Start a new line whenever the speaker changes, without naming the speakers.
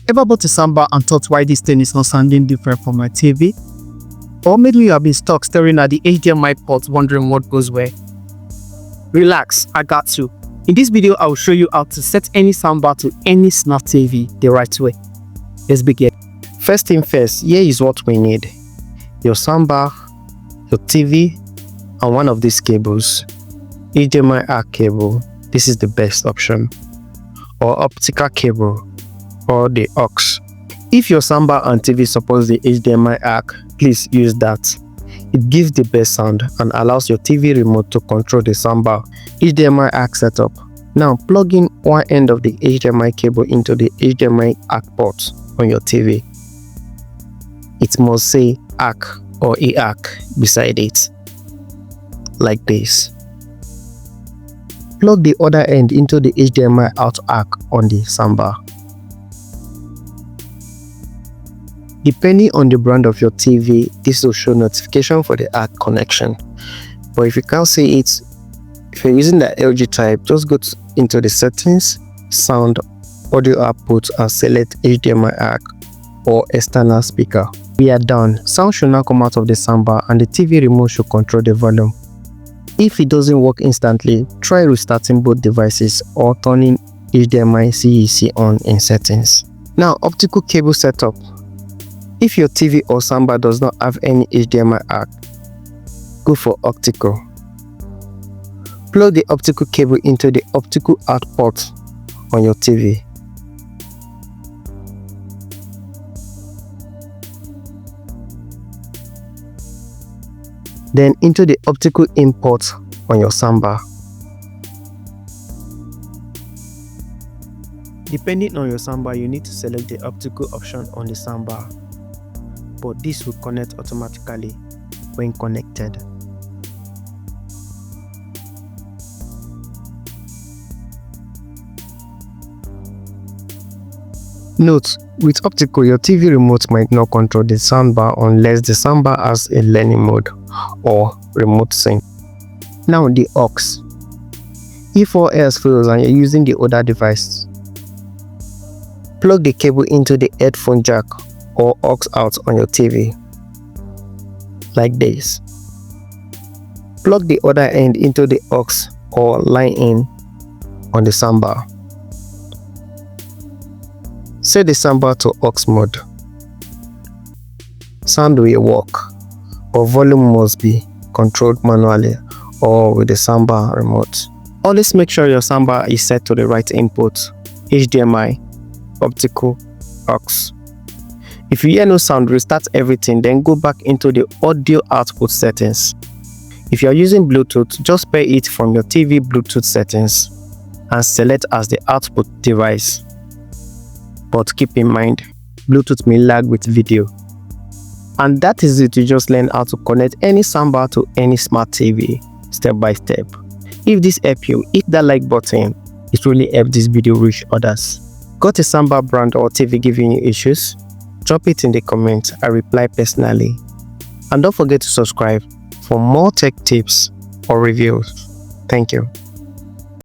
Ever bought a soundbar and thought why this thing is not sounding different from my TV? Or maybe you have been stuck staring at the HDMI port wondering what goes where? Relax, I got you. In this video, I will show you how to set any soundbar to any smart TV the right way. Let's begin.
First thing first, here is what we need. Your soundbar, your TV, and one of these cables. HDMI ARC cable, this is the best option. Or optical cable, or the AUX. If your soundbar and TV supports the HDMI ARC, please use that. It gives the best sound and allows your TV remote to control the soundbar. HDMI ARC setup. Now plug in one end of the HDMI cable into the HDMI ARC port on your TV. It must say ARC or ARC beside it, like this. Plug the other end into the HDMI out ARC on the soundbar. Depending on the brand of your TV, this will show notification for the ARC connection. But if you can't see it, if you're using the LG type, just go into the settings, sound, audio output, and select HDMI ARC or external speaker. We are done. Sound should now come out of the soundbar and the TV remote should control the volume. If it doesn't work instantly, try restarting both devices or turning HDMI CEC on in settings. Now, optical cable setup. If your TV or soundbar does not have any HDMI ARC, go for optical. Plug the optical cable into the optical out port on your TV. Then into the optical in port on your soundbar. Depending on your soundbar, you need to select the optical option on the soundbar, but this will connect automatically when connected. Note, with optical, your TV remote might not control the soundbar unless the soundbar has a learning mode or remote sync. Now the AUX. If all else fails and you're using the other device, plug the cable into the headphone jack or AUX out on your TV, like this. Plug the other end into the AUX or line in on the soundbar. Set the soundbar to AUX mode. Sound will work, but volume must be controlled manually or with the soundbar remote. Always make sure your soundbar is set to the right input: HDMI, optical, AUX. If you hear no sound, restart everything, then go back into the audio output settings. If you are using Bluetooth, just pair it from your TV Bluetooth settings and select as the output device. But keep in mind, Bluetooth may lag with video. And that is it. You just learn how to connect any soundbar to any smart TV step by step. If this helped you, hit that like button. It really helps this video reach others. Got a soundbar brand or TV giving you issues? Drop it in the comments. I reply personally. And don't forget to subscribe for more tech tips or reviews. Thank you.